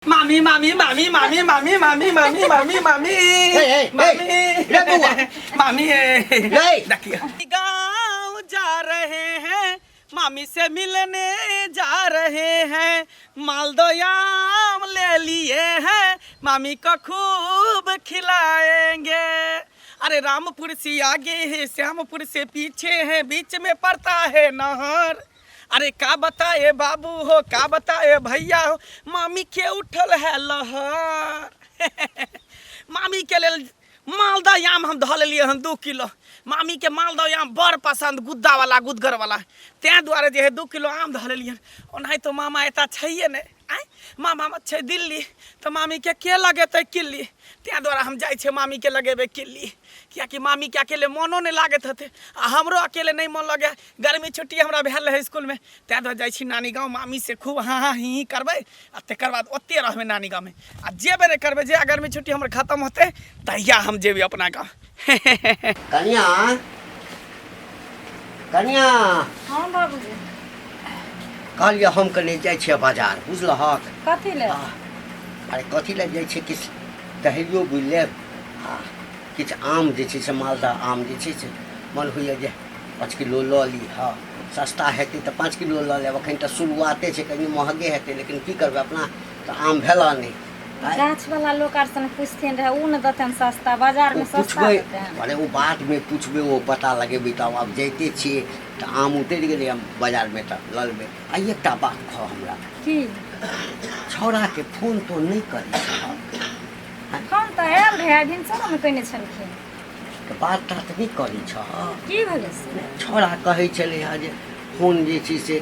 Mami, mami, mami, mami, mami, mami, mami, mami, mami. मामी गाँव जा रहे हैं, मामी से मिलने जा रहे हैं, मालदोयाम ले लिए हैं, मामी को खूब खिलाएंगे। अरे रामपुर से आगे है, श्यामपुर से पीछे है, बीच में पड़ता है नहर। अरे का बताए बाबू हो, का बताए भैया हो, मामी के उठल है लहर। मामी के लिए मालदा आम हम धो लिए हम 2 किलो। मामी के मालदा आम बड़ पसंद, गुद्दा वाला गुदगर वाला, तैं दुआरे जे है 2 किलो आम धो लिए। ओनाहि तो मामा एता छैये ने, आय मामा छै दिल्ली, तो मामी के लगेते किल्ली, तैं द्वारा हम जाय छे मामी के लगेबे किल्ली। कियाकि मामी के अकेले मनो नहीं लागत हते, आ हमरो अकेले नहीं मन लगे। गर्मी छुट्टी हमरा भेल रहे स्कूल में, तैं द्वारा जाय छी नानी गाँव, मामी से खूब हाँ ही करबै, आ तकर बाद ओते रहबै नानी गाँव में। आ जेबे नहीं करबै, जे गर्मी छुट्टी हमर खत्म होते तहिया हम जेबे अपना गाँव। कन्या कन्या हाँ बाबूजी, कहलिए हम कने जाइ छियै बाजार, बुझलहक? कथी ले? अरे कथी ले जाइ छियै, किछु दहियो बुझि लेब, आ किछु आम जे छै से मालदह आम जे छै से मन होइए जे 5 किलो लऽ ली। हाँ सस्ता हेतै तऽ 5 किलो लऽ लेब, एखन तऽ शुरुआते छै, कनि महगे हेतै, लेकिन की करबै, अपना तऽ आम भेला नहीं। गाछ वाला लोग आर सन पूछथिन रहे, उ न दतन सस्ता, बाजार में सस्ता देतन। अरे वो बात में पूछबे, वो पता लगेबे, तब अब जैते छियै तऽ आम उतरि गेलै हम बाजार में तऽ लऽ लेबै। आ एकटा बात कह हमरा, की छौड़ा के फोन तो नहीं करै छै? फोन तो आयल रहे, भिनसर में कइने छलखिन, तऽ बात तात नहीं करै छ? की भेलै से? छौड़ा कहै छलै हँ जे फोन जे छै से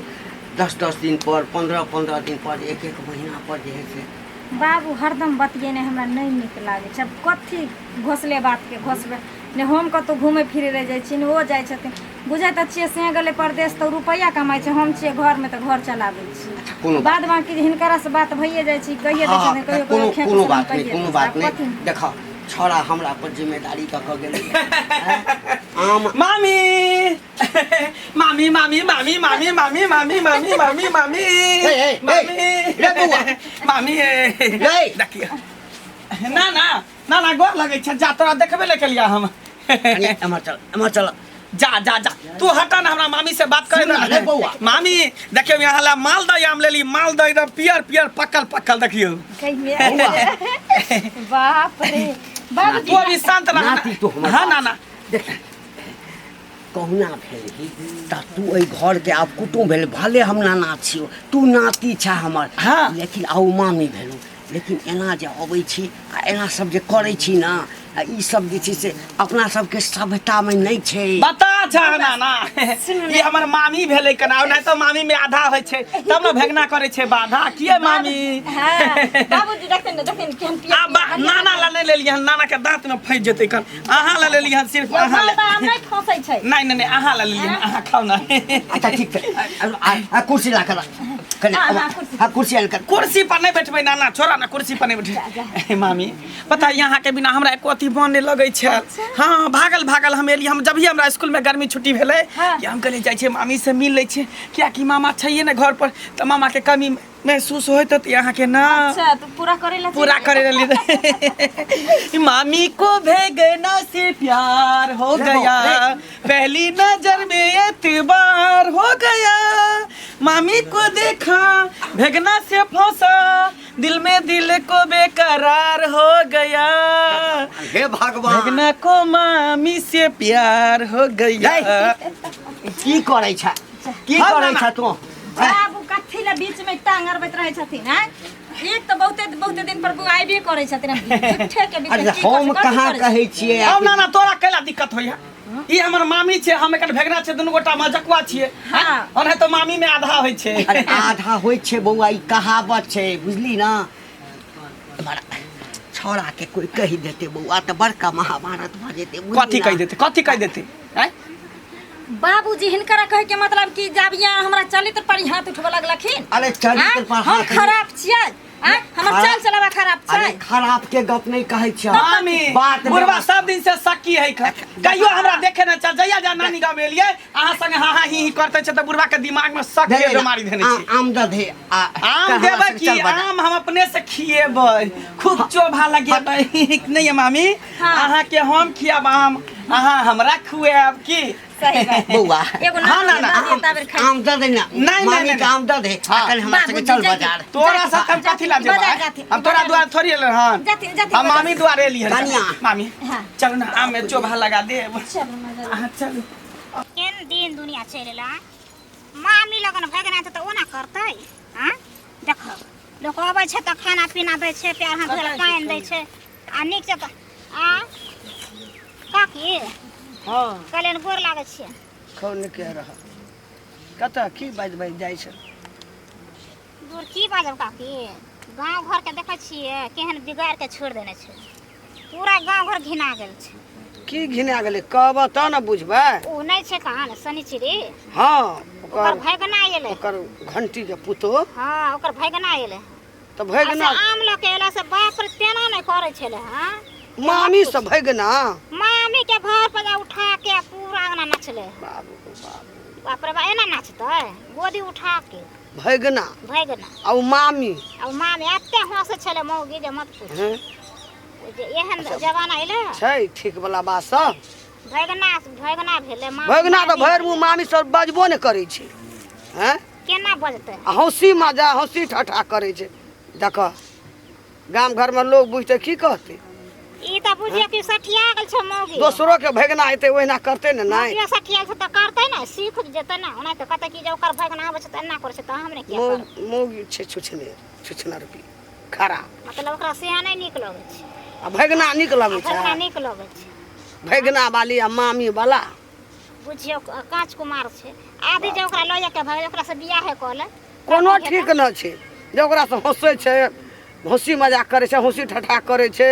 10-10 दिन पर, 15-15 दिन पर, 1-1 महीना पर जे है से। बाबू हरदम बतियेने हमरा नहीं नीक लागे छै। कथी घोसले बात के घोसबे ने, हम कतौ घूमे फिरे रह जाइ छी ने, ओ जाइ छथिन, बुझै तऽ छियै से गेलै परदेश तऽ रुपैया कमाइ छै, हम छियै घर में तऽ घर चलाबै छी। बाद बाकी हिनकरा से बात भइए जाइ छी, कहिए दै छथिन, कहियो कहियो खेत कोनो बात नहीं। देखा छौड़ा हमरा पर जिम्मेदारी दऽ कऽ गेलै। आम मामी मामी मामी मामी मामी मामी मामी मामी मामी मामी मामी देखिए ना ना ना ना गोर लगे छै, जा तोरा देखबे ले केलिया हम। एमर चल जा जा जा, तू हटा ना, हमरा मामी से बात करे ना। मामी देखियो यहाँ ला मालदह आम लेली, मालदह एकदम पियर पियर पकल पकल, देखियो। बाप रे बाबू, तू अभी शांत रह। हाँ ना ना देख कहुना भेलही तऽ तू एहि घर के आब कुटुम भेल, भले हम नाना छियौ, तू नाती छा हमर। हाँ। लेकिन आउ मामी भेलू, लेकिन एना जे अबै छी आ एना सब जे करै छी ना, आ ई सब जे छै से अपना सबके सभ्यता में नहीं छै। बता छा ना ना, ये हमर मामी भेलै कना, नहीं तो मामी में आधा होय छै, तब ना भेगना करे छै बाधा। किए मामी? हां बाबूजी देखिन केहन पिया। नाना ला ले लेलिए, नाना के दांत में फंस जेतै कन। अहाँ ला ले लिहन, सिर्फ अहाँ ले। हम नहीं फंसै छै। नहीं नहीं अहाँ ला ले लिहन, अहाँ खाओ ना। अच्छा ठीक छै, आ कुर्सी ला कर, हाँ कुर्सी आन कर। कुर्सी पर नहीं बैठबै नाना, छोड़ा ना, कुर्सी पर नहीं बैठे। मामी पता यहाँ के बिना हमरा एको अथी बने लगे छै। हाँ भागल भागल हम एली, हम जब भी हमरा स्कूल में गर्मी छुट्टी भेलै, कि हम कहले जाइ छै मामी से मिल लै छै, कियाकि मामा छैये ने घर पर, तो मामा के कमी महसूस होत तो यहाँ के ना। अच्छा तो पूरा करे लिए। मामी को भेगना से प्यार हो गया, पहली नजर में एतबार हो गया, मामी को देखा भेगना से फंसा, दिल में दिल को बेकरार हो गया, हे भगवान भेगना को मामी से प्यार हो गया। की करे छ, की करे छ तू? बाबू कथी ले बीच में टांग अरबैत रहै छथिन? हैं एक तो बहुते दिन पर आइबे करै छथिन, झूठे के बीच में हम कहाँ कहै छियै? अब ना ना तोरा कैला दिक्कत होइया? ई हमर मामी छै, हम एकर भेगना छै, दुनू गोटा मजकुआ छियै। हां ओने तो मामी में आधा होय छै। अरे आधा होय छै बौआ, ई कहावत छै, बुझली ना? छौड़ा के कोई कहि देते बौआ तऽ बड़का महाभारत भ जेतै। कथी कहि देते, कथी कहि देते? हैं बाबूजी हिनकरा कहे के मतलब कि जब यहाँ हमरा चलित पर हाथ उठबे लगलखिन। अरे चलित पर हम खराब छियै, हमर चाल चलावा खराब खराब अरे छै खराब के गप नहीं कहै छ मामी बात बुढ़वा सब दिन से शक्की है कहियो हमरा देखे न चल जइया जा नानी गाँव में एलिए अहाँ संगे हाँ हाँ ही करते छ त बुढ़वा के दिमाग में शक के बीमारी धने छी आम द दे आम देबै की आम हम अपने से खिएबै खूब चोभा लगेबै नहीं है मामी अहाँ के हम खियाब आम अहाँ हमरा खुआब की सही बात बौआ एगो हाँ, ना ना, ना ताबर खाई आम द दे ना नहीं, मामी नहीं, के आम द दे कल हमरा संगे चल बाजार तोरा सब कम कथी ला बाजार जेबै जाती, हम तोरा द्वार थोड़ी एले हन जाती जाती हम मामी द्वार एली हन कनिया। मामी हाँ। चल ना आम में चोभा लगा दे चलो मजा अहाँ चलू केन दिन दुनिया चलेला मामी लगन भगना त ओना करतै हां देखो लोग आबै छै त खाना पीना दै छै प्यार हाथ धोला पानि दै छै आ नीक से त आ काकी हां कलेन गोर लागै छै कौन के रहा कत की बाज जाइ छ गोर की बाजब काकी गांव घर के देखै छियै केहन बिगाड़ के छोड़ देने छै पूरा गांव घर घिना गेल छै की घिना गेलै कहब त न बुझबै उ नै छै कहां शनिचरी हां ओकर भगना एले ओकर घंटी के पुतो हां ओकर भगना एले त भगना आम लके एला से बाप रे तेना नै करै छले हां मामी से भगना मामी के भर पर उठा के पूरा अंगना नाचले बाबू बाबू बाप रे बा एना नाचतै गोदी उठा के भगना भगना आ मामी अब मामी एते हंसे छले मौगी जे मत पूछ हैं जे एहन जमाना एले छै ठीक वाला बात सब भगना भेले मामी भगना त भैर मुँह मामी सब बजबो ने करै छै हैं केना बजतै आ हंसी मजा हंसी ठठा करै छै देख गाम घर में लोग बुझते की कहते ई त बुझियो कि सठिया गेल छै मौगी दोसरो के भगना हेतै ओहिना करते ने नहीं मौगी सठिया छै त करतै ना सीख जेतै ना ओना त कतै कि जे ओकर भगना आबै छै त एना करै छै त हमरे के कर मौगी छै छुछना रुपी खरा मतलब ओकरा से नै नीक लगै छै आ भगना नीक लगै छै भगना नीक लगै छै भगना वाली आ मामी वाला बुझियो कांच कुमार छै आदि जे ओकरा लऽ जाके भाग ओकरा से बियाह है कहले कोनो ठीक न छै जे ओकरा से हंसै छै हंसी मजाक करै छै हंसी ठठा करै छै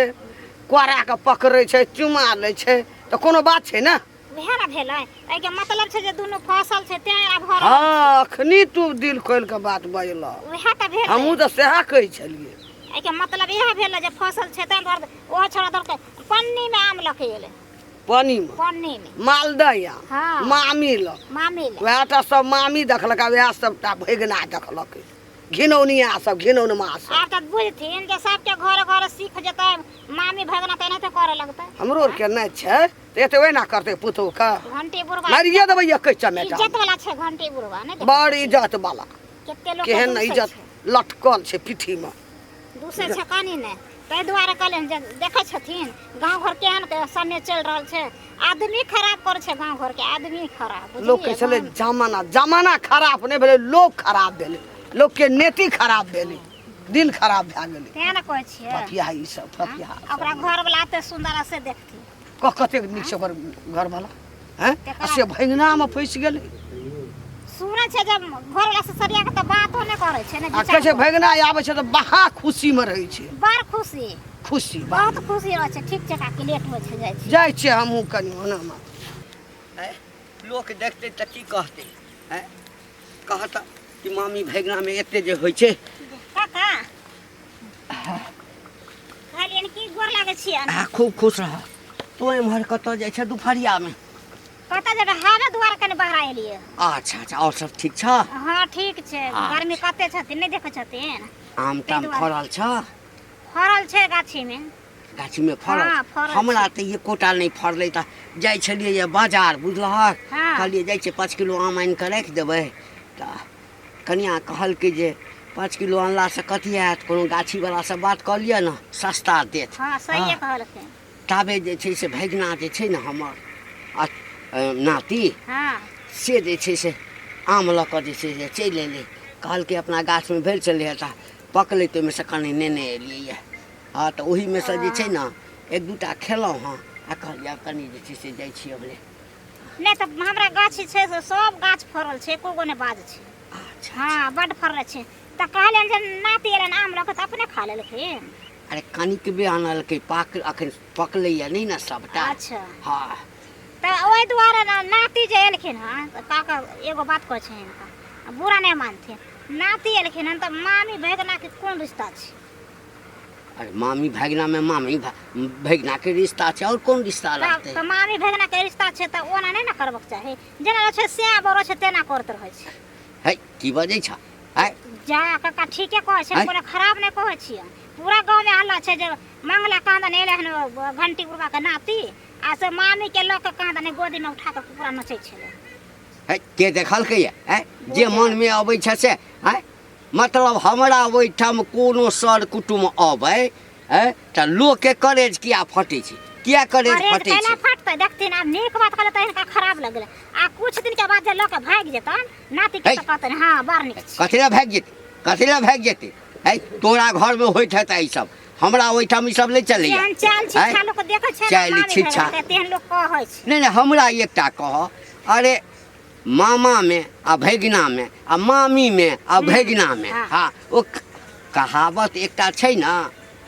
कोरा के पकड़ै छै चुमा लै छै त कोनो बात छै ना वएह ना भेलै एहि के मतलब छै जे दुनू फसल छै तें अब घर हाँ अखनी तू दिल खोल के बात बजल वएह त भेल हमहू तो सेहा कहै छलिए एहि के मतलब इएह भेलै जे फसल छै तें दुआरे ओ छोड़ा दर के पन्नी में आम लखे एले पानी में पन्नी में मालदह या हाँ। मामी ल मामी ले वएह टा सब मामी देखलक वएह सबटा भगना देखलक घिनौनिया सब घिनौनमा सब आब त बुझथिन जे सबके घर घर सीख जेतै मामी भगना त एनाहिते करे लगतै हमरो आर के नहीं छै त एते ओहिना करतै पुतौ का घंटी बुढ़वा मारिए देबै एक चमेटा इज्जत वाला छै घंटी बुढ़वा नै बड़ इज्जत वाला केते लोग केहन इज्जत लटकल छै पिठी में दूसरे छै कानी ने ताहि दुआरे कहले जे देखै छथिन गांव घर केहन के समय चल रहल छै आदमी खराब करे छै गांव घर के आदमी खराब लोग कहै छलै जमाना खराब नहीं भेलै लोग खराब भेलै लोग के नीति खराब भेलै दिल खराब भए गेलै तें ना कहै छियै फपिया ई सब फपिया ओकरा घर वाला एते सुंदर से देखती कते नीक छै ओकर घर वाला हैं से भगना में फंस गेलै सुनै छै जब घर वाला से सरिया के त बातो नै करे छै ने आ कहै छै भगना आबै छै त बहा खुशी में रहै छै बड़ खुशी खुशी बहुत खुशी रहै छै ठीक छै काकी लेट होइ छै जाइ छै जाइ छै हमहूँ कनि ओना लोक देखतै त की कहतै हैं कहत कि मामी भगना में एते जे होइ छै काका कहलियन की गोर लागै छियै खूब खुश रह तू एम्हर कतऽ जाइ छै दुपहरिया में कतऽ जेबै हावे दुआर कने बहरा एलियै अच्छा अच्छा और सब ठीक छ हाँ ठीक छै गर्मी कते छथिन नहि देखै छथिन आम ताम फड़ल छ फड़ल छै गाछी में गाछी में फड़ल हाँ, फड़ल हमरा त ये कोटा नहीं फड़लै त जाइ छलियै ये बाजार बुझलहक हाँ। कहलियै जाइ छै 5 किलो आम आनि कऽ राखि देबै त कनिया कहलकै जे 5 किलो अनला से कथी हैत कोनो गाछी वाला से बात कऽ लिअ न सस्ता देत हाँ सही हाँ। कहलकै ताबे जे छै से भगना जे छै ने हमर नाती हाँ से जे छै से आम लऽ कऽ जे छै से चलि एलै कहलकै अपना गाछमे भेल छलै तऽ पकलै तऽ ओहिमे से कनि नेने एलियै यऽ हाँ तऽ ओहीमे से जे छै ने एक दूटा खेलहुँ हँ आ कहलियै आब कनि जे छै से जाइ छी अबले नहीं तो हमरा गाछी छै से सब गाछ फड़ल छै एको गो ने बाज छै अच्छा हाँ बड फड़ल छै तऽ कहलियन जे नाती एलन आम लऽ कऽ तऽ अपने खा लेलखिन अरे कनिक बे आनलकै अखन पकलैया नहीं ने सबटा अच्छा हाँ तऽ ओहि दुआरे नाती जे एलखिन हँ तऽ काका एगो बात कहै छै हिनका बुरा नहीं मानथिन नाती एलखिन हँ तऽ मामी भगना के कोन रिश्ता छै अरे मामी भगना में मामी भगना के रिश्ता छै और कौन रिश्ता रहते तो मामी भगना के रिश्ता छै त ओना नहीं ना करबक चाही जेना छै से बरो छै तेना करत रहै छै है की बजै छ है जा काका ठीके कहै छै कोनो खराब नहीं कहै छियै पूरा गांव में हल्ला छै जे मंगला कांदन एले हन घंटी उड़वा के नाती आ से मामी के लोग के कांदन गोदी में उठा के पूरा नचै छले है के देखलकै है जे मन में अबै छै से है मतलब हमरा ओहिठाम कोनो सर कुटुम अबै है त लोग के करेज किया फटे छै किया करेज फटे पहले छै फटते देखथिन अब नीक बात कहले त इनका खराब लगले आ कुछ दिन के बाद जे लोग के भाग जेतन नाती के त कहतन हां बार नीक छै कथीला भाग जेतै है तोरा घर में होइत है ई सब हमरा ओहिठाम ई सब नहीं चलै केहन चाल शिक्षा लोग के देखै छै चाल शिक्षा तेहन लोग कहै छै नहीं हमरा एकटा कह अरे मामा में आ भगना में आ मामी में आ भगना में हाँ ओ कहावत एकटा छै ना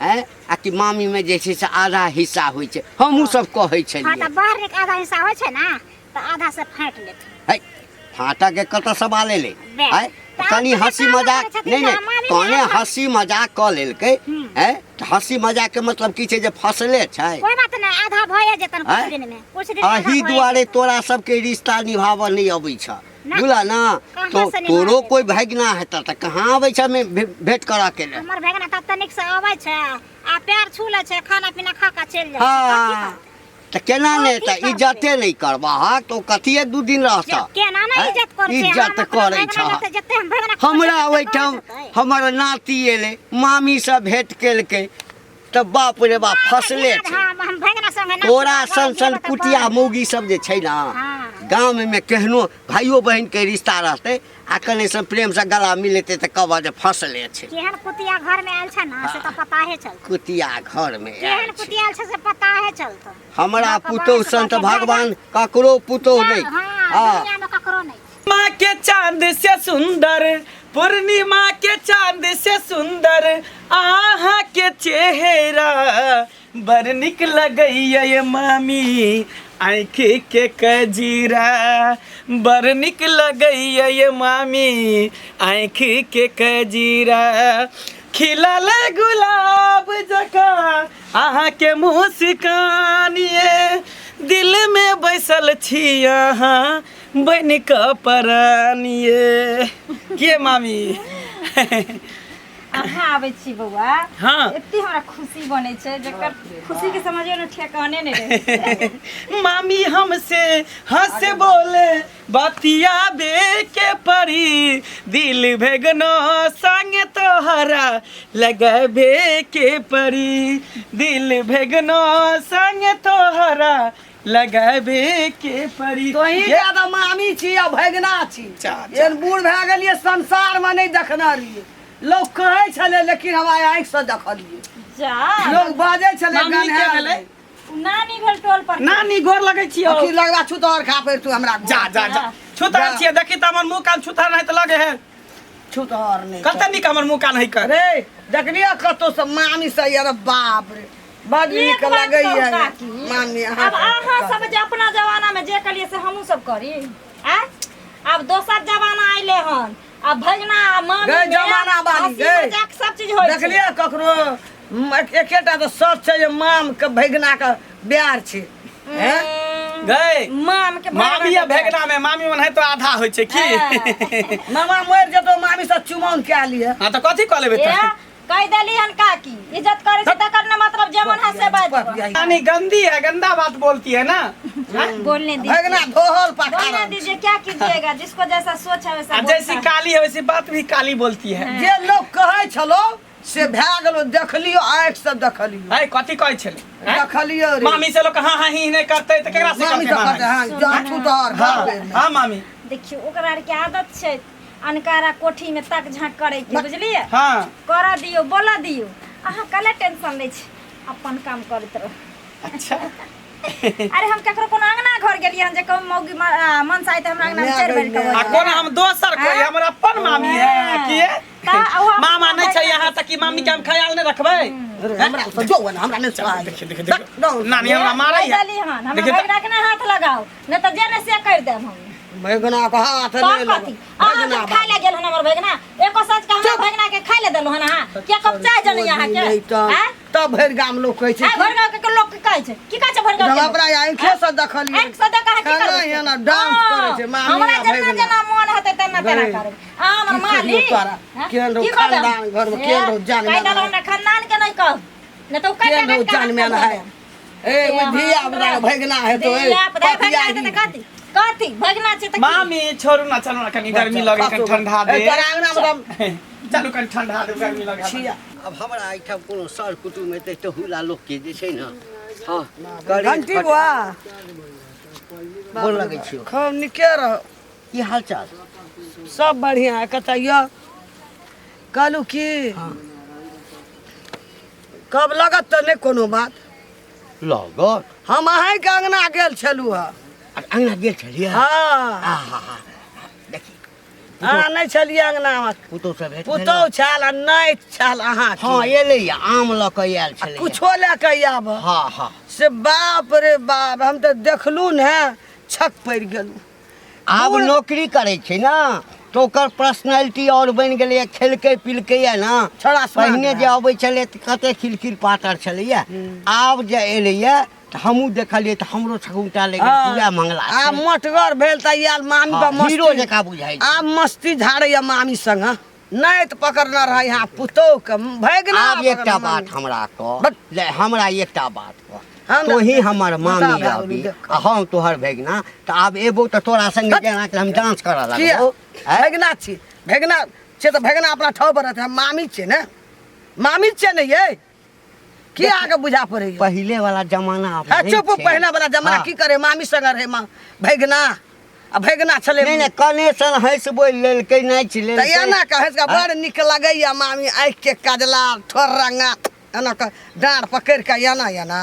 है आ कि मामी में जे छै से आधा हिस्सा होइ छै हमहूँ सब कहै हां छलियै त बाहर के आधा हिस्सा होइ छै ना त आधा से फाट लेत है फाटा के कत सवाल ले बे। है कनी हंसी मजाक नहीं कने हंसी मजाक क लेलकै है त हंसी मजाक के मतलब की छै जे फसले छै कोई बात नहीं आधा भए जेतन कुछ दिन में कुछ दिन अही दुआरे तोरा सबके रिश्ता निभाव नहीं अबै छ बुझला ना कहाँ तो से निभाबै तोरो छै? कोई भगना हेता त कहाँ अबै छ में भेंट करा के ले हमर भगना त तनिक से आबै छै आ पैर छू ले छै खाना पीना खा के चल जाइ छै हाँ त केना ने त इज्जते नहीं करबा तो कथिए दू दिन रहता केना ना इज्जत कर छै इज्जत करै छ जते हम भगना हमरा ओहिठाम हमर नाती एले मामी से भेंट केलकै त बाप रे बाप फसले छै हम भगना संगे ना तोरा सन कुटिया मौगी सब जे छै ना हाँ। गाँव में केहनो भाइयो बहन के रिश्ता रहते आ कने से प्रेम से गला मिलेते त कहबा जे फसले छै केहन कुतिया घर में आयल छै ना से त पता है चलत कुटिया घर में आयल केहन छै। कुतिया आयल छै से पता है चलत हमरा पुतौह संत भगवान ककरो पुतौह नहीं हां दुनिया में ककरो नहीं माँ के चांद से सुंदर पूर्णिमा के चांद से सुंदर आहा के चेहरा बर निक लगैया ये मामी आँख के कजीरा बर निक लगैया ये मामी आँख के कजीरा खिलल गुलाब जका अहाँ के मुस्कान ये दिल में बैसल छी अहाँ बन का परान ये के मामी अहाँ आबै छी बौआ हाँ। एते हमरा खुशी बनै छै जेकर खुशी के समझियो न ठेकाने नहीं रहे मामी हमसे हंस बोले बतिया बे के परी दिल भेगनो संग तोहरा लगाबे के परी दिल भेगनो संग तोहरा लगाबे के परी तो ही ज्यादा मामी छी या भगना छी चाचा। एन बूढ़ भए गेलिए संसार में नहीं देखना रहिए लोग कहे छले लेकिन हमारे आँख से देखलिए जा लोग बाजे छले मामी के भेलै? नानी भेल टोल पर नानी गोर लगै छियो की लगवा छु तोहर खा पर तू हमरा जा जा जा छुता जा। छियै देखी त हमर मुंह कान छुता नहीं त लगे है छु तोहर नहीं कते निक हमर मुंह कान है कर रे देखलिए कतो से मामी से यार बाप रे बड़ एक निक बात लगे कहू है काकी, मामी अब अहाँ सब जे अपना जमाना में जे कलिए से हमहू सब करी अब दोसर जमाना आइले हन अब भगना मामी गए जमाना बाली, हंसी गए। मजाक सब चीज होय छै देखलिए ककरो एकेटा तो सच छै जे माम के भगना के प्यार छै हैं गए माम के मामी या भेगना में मामी मन है तो आधा होइ छै की मामा मर जेतो मामी से चुमाउन के लिए हां त कथी क लेबे त कह देली हन काकी इज्जत करे से तकर न मतलब जेमन है से बात यानी गंदी है गंदा बात बोलती है ना बोलने दीजिए भगना धोहल बोलने पखाड़ा दीजिए क्या कीजिएगा जिसको जैसा सोच है वैसा अब बोलता जैसी है। काली है वैसी बात भी काली बोलती है जे लोग कहे छलो से भए गेलो देखलियो आँख से देखलियो है कथी कहै छले हैं? देखलियो रे मामी से लोग हाँ हाँ ही नहीं करते तो केकरा से मामी करते से कहते हाँ, हैं जा छू तोहर हाँ घर हाँ मामी देखियो ओकरा आर के आदत छै अनकारा कोठी में तक झाँक करे के बुझलिए हाँ कर दियो बोला दियो अहाँ कले टेंशन ले छी अपन काम करत रहो अच्छा अरे हम ककरो कोनो अंगना घर गेलिए हन जे कम मौगी मन से आइत हमरा अंगना में चढ़ बैठ के आ बोल कोन हम दोसर कोई हाँ? हमर अपन मामी है किए ता ओ अपन मामा नहीं छै यहाँ तक कि मामी के हम ख्याल नहीं रखबै हमरा से जो ना हमरा नहीं सवाल देखिए देखिए देखिए नानी हमरा मारै है दली हन हम देखिए भगना के ना हाथ लगाओ न त जेने से कर देब हम भगना का हाथ तो ले लो कथी अहाँ के खाइ ले गेल हन हमर भगना एको सच के हमरा भगना के खाइ ले देलो हन अहाँ के कब चाह जन यहाँ के नहीं तो हैं तब भरि गाम लोग कहै छै आ भर गांव के लोग कहै छै की कहै छै भर गांव हम के अपना आंखे से देखलियै एक सदा कहा की खाना एना डांस करै छै मामी हमरा आ जेना भैगना। जेना मन हेतै तेना तेना करब आ हमर माली केहन रहो खानदान घर में केहन रहो जान में कहै ना खानदान के नहीं कह न तो केहन रहो जान में है ए वो धिया बड़ा भैगना है तो ए पतिया ही कथी भगना छै त मामी छोड़ू ना चलो ना कनी गर्मी लगे कनी ठंडा दे तोरा अंगना में चलू कनी ठंडा दे गर्मी लगे छिया अब हमरा एहिठाम कोनो सर कुटुम हेतै तऽ हुला लोकके जे छै ने हाँ घंटी बुआ गोर लगै छियौ खूब निके रह की हाल चाल सब बढ़िया है कतऽ यऽ कहलू की कब लगत तऽ नहि कोनो बात लगत हम अहाँके अंगना गेल छलू हँ अंगना गेल छलियै हाँ देखी अहाँ नहि छलियै अंगनामे पुतौ सब हेतै पुतहु छल आ नहि छल अहाँ हाँ एलैया आम लऽ कऽ आयल छलै कुछो लए कऽ आब हाँ हाँ से बाप रे बाप हम तऽ देखलू ने छक पड़ि गेलू आब नौकरी करै छै ने तो ओकर पर्सनैलिटी और बनि गेलैया खेलकै पिलकै या ना छोड़ा पहिने जे अबै छलै तऽ कते खिलखिल पातर छलैया आब जे एलैया तऽ हमहूँ देखलियै तऽ हमरो छकुटा लगे पूरा मंगला आब मोटगर भेल तऽ यार मामी पर हीरो मस्ती जकाँ बुझाइ छै आब मस्ती झाड़ैया मामी संग नहीं तो पकड़ना रहा यहाँ पुतोह के भैगना आब एकटा बात हमरा कह ले हमरा एकटा बात कह हम तो ही हमर मामी बता अभी देख। आ हम तोहर भैगना तऽ आब एबो तऽ तोरा संगे जेना कि हम डांस करऽ लगबो भैगना छी भैगना छे तो भैगना अपना ठाव पर रहते मामी छे ने मामी छे ने ये की आगे बुझा पड़े पहिले वाला जमाना आब नहीं चुप छै। पहना वाला जमाना हाँ। की करे मामी संग रहे माँ भैगना आ भैगना छले नहीं नहीं कने सन हंस बोल लेलकै नहीं छिले त एना कहै का बड़ निक लगैया मामी आँख के काजला ठोर रंगा एना का डांड पकड़ के एना एना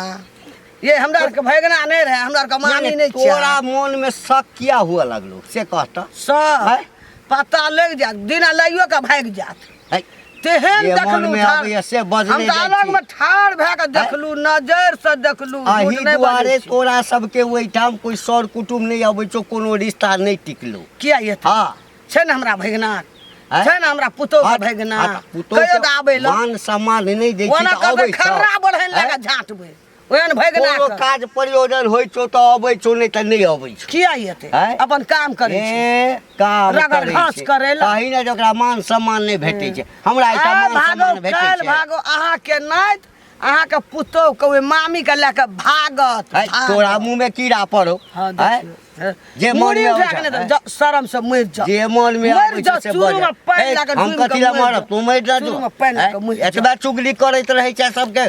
ये हमरा के भैगना नहीं रहे हमरा के मामी नहीं छे तोरा मन में शक किया हुआ लगलो से कहता सब पता लग जात दिना लइयो के भाग जात है तेहन ये मन देखलू में ठाड़- आबैया से हम बजने तो जाइ अलग छी। में ठाड़ भए के देखलू नजर से देखलू अही झूठ नहीं दुआरे बजै छी। तोरा सबके ओहिठाम कोई सर कुटुम नहीं अबै छौ कोनो रिश्ता नहीं टिकलो किया ये था हाँ छे न हमरा भैगना हैं? छे न हमरा पुतो के हाँ, भैगना हाँ, पुतोह कहियो के त आबै ल मान सम्मान नहीं दै छी ओना तऽ अबै कहबै छौ। खर्रा बढ़ैन हैं? लगा झाँटबै ओहन भैगना कोनो के काज प्रयोजन होइ छौ तऽ अबै छौ नहीं तऽ नहीं अबै छौ किया येते हैं? अपन काम करे छी ए काम रगड़ करै घास छै। करै ला। ताहि ने जकरा मान सम्मान नहीं भेटै छै हमरा आ एहिठाम मान भागो सम्मान भेटै काल छै भागो अहाँ के नाइत अहाँ के पुतो के ओइ मामी के लेके भागत है, तोरा मुंह में कीड़ा पड़ो हाँ है? देखियो जे मन मुड़ी में उठा आबै के छै, नहीं तो शर्म से मर जा जे मन में मर आबै जा, छै से चूरू बज में पानि है, लगा हम डूबि कथी के ला मर मरब जा। तू मर जा चूरू में पानि लगा मर जा। एतबा चुगली करैत रहै छै सबके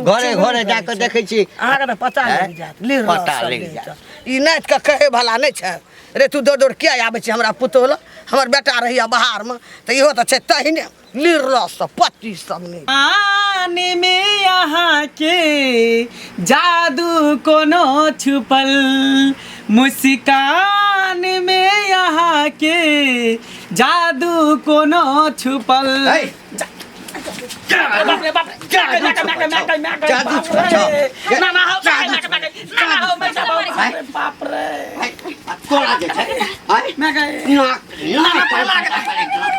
घरे घरे जाके देखै छी अहाँ के पता हैं? लग जात लीर पता सब लग ले जात। जात। ई नाच के कहे भला नहीं छै रे तू दौड़ दौड़ किया आबै छै हमरा पुतोह ल हमर बेटा रहिया बाहर में तो इहो तो छै तहिने लीर रस सब पत्ती सब नहीं आने में यहाँ के जादू कोनो छुपल मुस्कान में यहाँ के जादू कोनो छुपल है? बाप रे बाप रे जादू छुपल। ना ना हो ना हो मैं सब बाप रे तोरा जे छै है? मैं गए नाक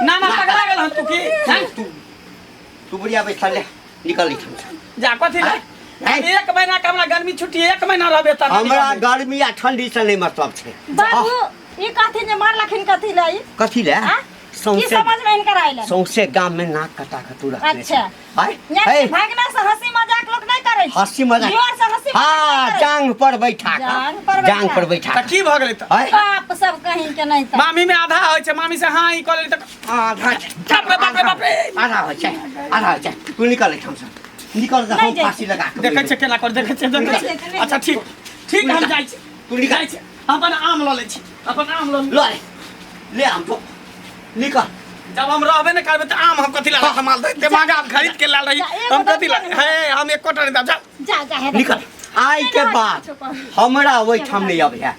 ना ना पगला गेल तू की हैं? तू बुढ़िया बैठा ले निकल इठाम जा कथी ले एक महीना के हमरा गर्मी छुट्टी एक महीना रहबे त हमरा गर्मी आ ठंडी से नहीं मतलब छै बाबू ई कथी ने मारलखिन कथी लाई कथी ले हां की सौंसे समझ में इनकर आइलन सौंसे गाम में नाक कटा के तू रखले अच्छा। है यानी भागना से हंसी मजाक लोग नहीं करे छै हंसी मजाक जोर से हंसी मजाक हाँ नहीं करे। जांग पर बैठा जांघ पर जांग बैठा। पर बैठा त की भ गेलै त है बाप सब कहीं के नहीं था मामी में आधा होय छै मामी से हां ई कॉलेज तक आधा बाप रे बाप रे बाप रे आधा हो छै आधा हो छै तू निकल इठाम से निकल जा नहीं हम जाइ फांसी लगा के देखै छै केना कर देखै छै देखै छै अच्छा ठीक ठीक हम जाइ छी तू निकल जाइ छी अपन आम ल लै छी अपन आम ल लो ले हम तो निकल जब हम रहबे न करबे त आम हम कथी ला संभाल दे दिमाग आप खरीद के लाल रही हम कथी ला है हम एक कोटा नहीं जा जा जा है निकल आइ के बाद हमरा ओहिठाम नहीं अबै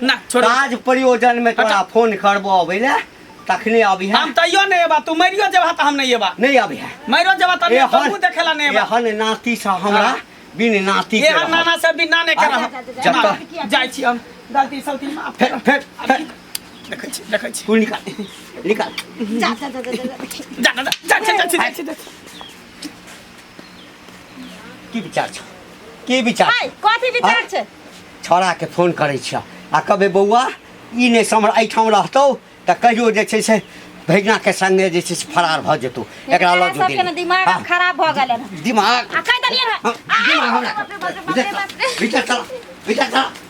ना छोड़ काज प्रयोजन में तोरा फोन करबो अबै ले तखने अभी हम तइयो नहीं एबा तू मरियो जेबा त हम नहीं एबा नहीं अभी है मरियो जेबा त तू देखेला नहीं एबा एहन नाती से हमरा बिन नाती ये हम नाना से भी नाने कर जब जाइ छी हम गलती सलती माफ फेर फेर देखै छी तू निकल निकल जा जा जा जा जा जा जा जा जा की विचार छ की विचार आइ कथी विचार छै छोड़ा के फोन करै छियै आ कहबै बौआ ई नहि समर एहिठाम रहतौ तऽ कहियो जे छै से भैगना के संगे जे छै से फरार भऽ जेतौ एकरा लऽ जो सबके ने दिमाग खराब भऽ गेलै दिमाग आ कहि देलियै दिमाग हमरा विचार चला